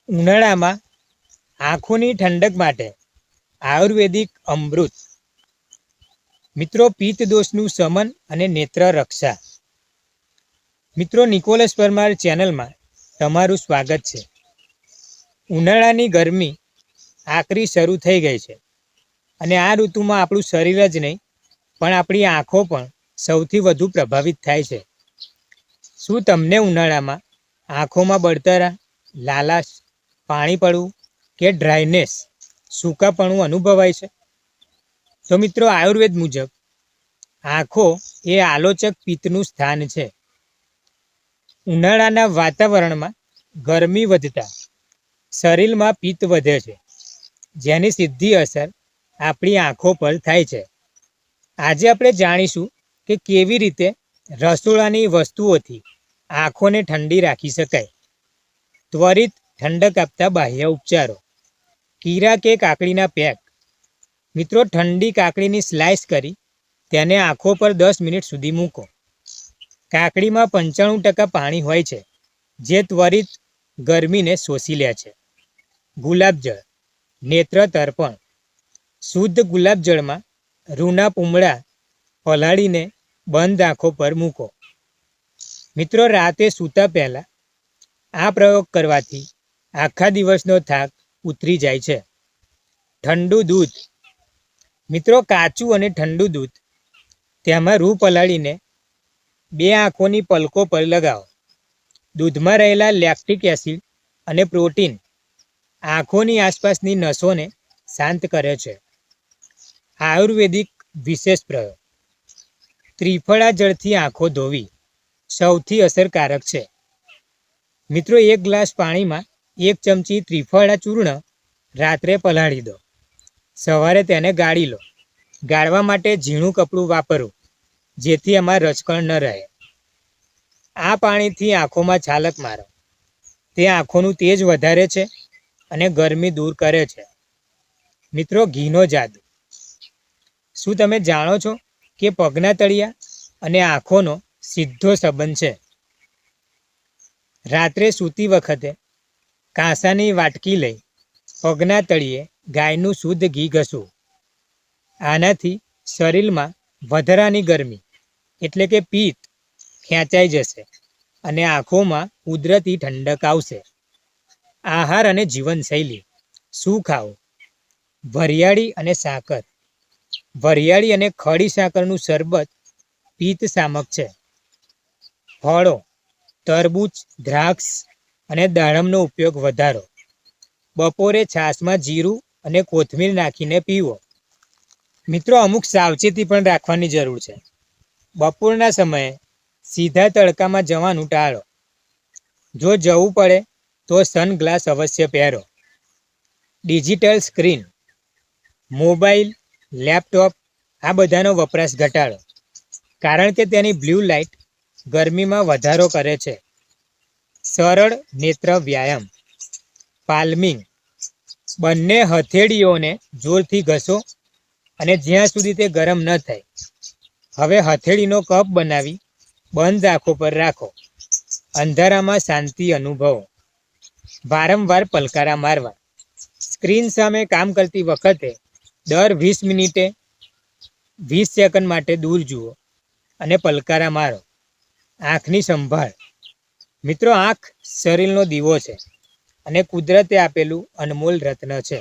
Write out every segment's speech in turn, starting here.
ઉનાળામાં આંખોની ઠંડક માટે આયુર્વેદિક અમૃત. મિત્રો, પિત્ત દોષનું શમન અને નેત્ર રક્ષા. મિત્રો, નિકોલસ પરમાર ચેનલમાં તમારું સ્વાગત છે. ઉનાળાની ગરમી આકરી શરૂ થઈ ગઈ છે અને આ ઋતુમાં આપણું શરીર જ નહીં પણ આપણી આંખો પણ સૌથી વધુ પ્રભાવિત થાય છે. શું તમને ઉનાળામાં આંખોમાં બળતરા, લાલાશ, પાણી પડવું કે ડ્રાયનેસ, સૂકાપણું અનુભવાય છે? તો મિત્રો, આયુર્વેદ મુજબ આંખો એ આલોચક પિત્તનું સ્થાન છે. ઉનાળાના વાતાવરણમાં ગરમી વધતા શરીરમાં પિત્ત વધે છે, જેની સીધી અસર આપણી આંખો પર થાય છે. આજે આપણે જાણીશું કે કેવી રીતે રસોડાની વસ્તુઓથી આંખોને ઠંડી રાખી શકાય. ત્વરિત ઠંડક આપતા બાહ્ય ઉપચારો. કીરા કે કાકડીના પેક. મિત્રો, ઠંડી કાકડીની સ્લાઇસ કરી તેને આંખો પર 10 મિનિટ સુધી મૂકો. કાકડીમાં 95% પાણી હોય છે, જે ત્વરિત ગરમીને શોષી લે છે. ગુલાબજળ, નેત્ર તર્પણ. શુદ્ધ ગુલાબજળમાં રૂના પૂમડા પલાળીને બંધ આંખો પર મૂકો. મિત્રો, રાતે સૂતા પહેલાં આ પ્રયોગ કરવાથી આખા દિવસનો થાક ઉતરી જાય છે. ઠંડુ દૂધ. મિત્રો, કાચું અને ઠંડુ દૂધ તેમાં રૂ પલાળીને 2 આંખોની પલકો પર લગાવો. દૂધમાં રહેલા લેક્ટિક એસિડ અને પ્રોટીન આંખોની આસપાસની નસોને શાંત કરે છે. આયુર્વેદિક વિશેષ પ્રયોગ. ત્રિફળા જળથી આંખો ધોવી સૌથી અસરકારક છે. મિત્રો, 1 ગ્લાસ પાણીમાં 1 ચમચી ત્રિફળા ચૂર્ણ રાત્રે પલાળી દો. સવારે તેને ગાળી લો. ગાળવા માટે ઝીણું કપડું વાપરવું, જેથી એમાં રચકણ ન રહે. આ પાણીથી આંખોમાં છાલક મારો. તે આંખોનું તેજ વધારે છે અને ગરમી દૂર કરે છે. મિત્રો, ઘીનો જાદુ. શું તમે જાણો છો કે પગના તળિયા અને આંખોનો સીધો સંબંધ છે? રાત્રે સૂતી વખતે કાંસાની વાટકી લઈ પગના તળિયે ગાયનું શુદ્ધ ઘી ઘસવું. આનાથી શરીરમાં વધારાની ગરમી એટલે કે પિત્ત ખેંચાઈ જશે અને આંખોમાં કુદરતી ઠંડક આવશે. આહાર અને જીવનશૈલી. શું ખાવું? વરિયાળી અને સાકર. વરિયાળી અને ખડી સાકરનું શરબત પિત્ત શામક છે. ફળો. તરબૂચ, દ્રાક્ષ અને દાડમનો ઉપયોગ વધારો. બપોરે છાશમાં જીરું અને કોથમીર નાખીને પીવો. મિત્રો, અમુક સાવચેતી પણ રાખવાની જરૂર છે. બપોરના સમયે સીધા તડકામાં જવાનું ટાળો. જો જવું પડે તો સનગ્લાસ અવશ્ય પહેરો. Digital screen. મોબાઈલ, લેપટોપ આ બધાનો વપરાશ ઘટાડો, કારણ કે તેની બ્લુ લાઇટ ગરમીમાં વધારો કરે છે. સરળ નેત્ર વ્યાયામ. પાલ્મિંગ. બંને હથેળીઓને જોરથી ઘસો અને જ્યાં સુધી તે ગરમ ન થાય. હવે હથેળીનો કપ બનાવી બંધ આંખો પર રાખો. અંધારામાં શાંતિ અનુભવો. વારંવાર પલકારા મારવા. સ્ક્રીન સામે કામ કરતી વખતે દર 20 મિનિટે 20 સેકન્ડ માટે દૂર જુઓ અને પલકારા મારો. આંખની સંભાળ. મિત્રો, આંખ શરીરનો દીવો છે અને કુદરતે આપેલું અનમોલ રત્ન છે,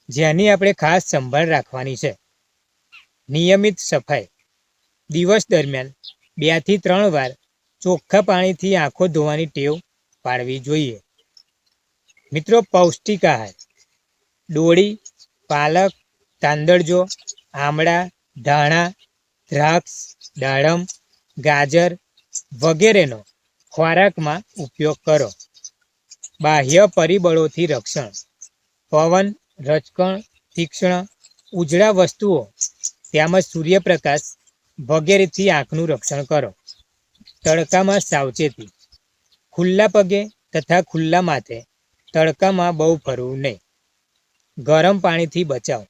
જેની આપણે ખાસ સંભાળ રાખવાની છે. નિયમિત સફાઈ. દિવસ દરમિયાન 2 થી 3 વાર ચોખ્ખા પાણીથી આંખો ધોવાની ટેવ પાડવી જોઈએ. મિત્રો, પૌષ્ટિક આહાર. ડોળી, પાલક, તાંદળજો, આમળા, ધાણા, દ્રાક્ષ, દાડમ, ગાજર વગેરેનો ખોરાકમાં ઉપયોગ કરો. બાહ્ય પરિબળોથી રક્ષણ. પવન, રજકણ, તીક્ષ્ણ, ઉજળા વસ્તુઓ તેમજ સૂર્યપ્રકાશ વગેરેથી આંખનું રક્ષણ કરો. તડકામાં સાવચેતી. ખુલ્લા પગે તથા ખુલ્લા માથે તડકામાં બહુ ફરવું નહીં. ગરમ પાણીથી બચાવ.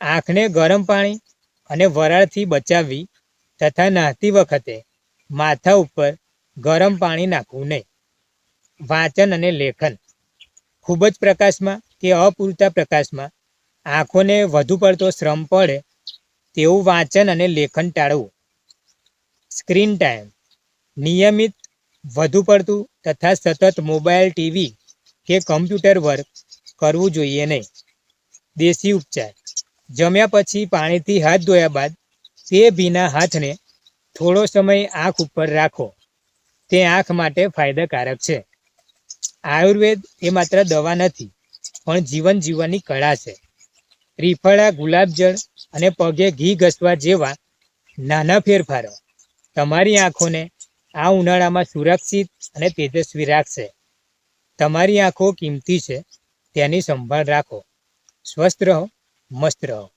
આંખને ગરમ પાણી અને વરાળથી બચાવવી તથા નહાતી વખતે માથા ઉપર ગરમ પાણી નાખવું નહીં. વાંચન અને લેખન. ખૂબ જ પ્રકાશમાં કે અપૂરતા પ્રકાશમાં આંખોને વધુ પડતો શ્રમ પડે તેવું વાંચન અને લેખન ટાળવું. સ્ક્રીન ટાઈમ નિયમિત વધુ પડતું તથા સતત મોબાઈલ, ટીવી કે કમ્પ્યુટર વર્ક કરવું જોઈએ નહીં. દેશી ઉપચાર જમ્યા પછી પાણીથી હાથ ધોયા બાદ તે ભીના હાથને થોડો સમય આંખ ઉપર રાખો. તે આંખ માટે ફાયદાકારક છે. આયુર્વેદ એ માત્ર દવા નથી પણ જીવન જીવવાની કળા છે. ત્રિફળા, ગુલાબજળ અને પગે ઘી ઘસવા જેવા નાના ફેરફારો તમારી આંખોને આ ઉનાળામાં સુરક્ષિત અને તેજસ્વી રાખશે. તમારી આંખો કિંમતી છે, તેની સંભાળ રાખો. સ્વસ્થ રહો, મસ્ત રહો.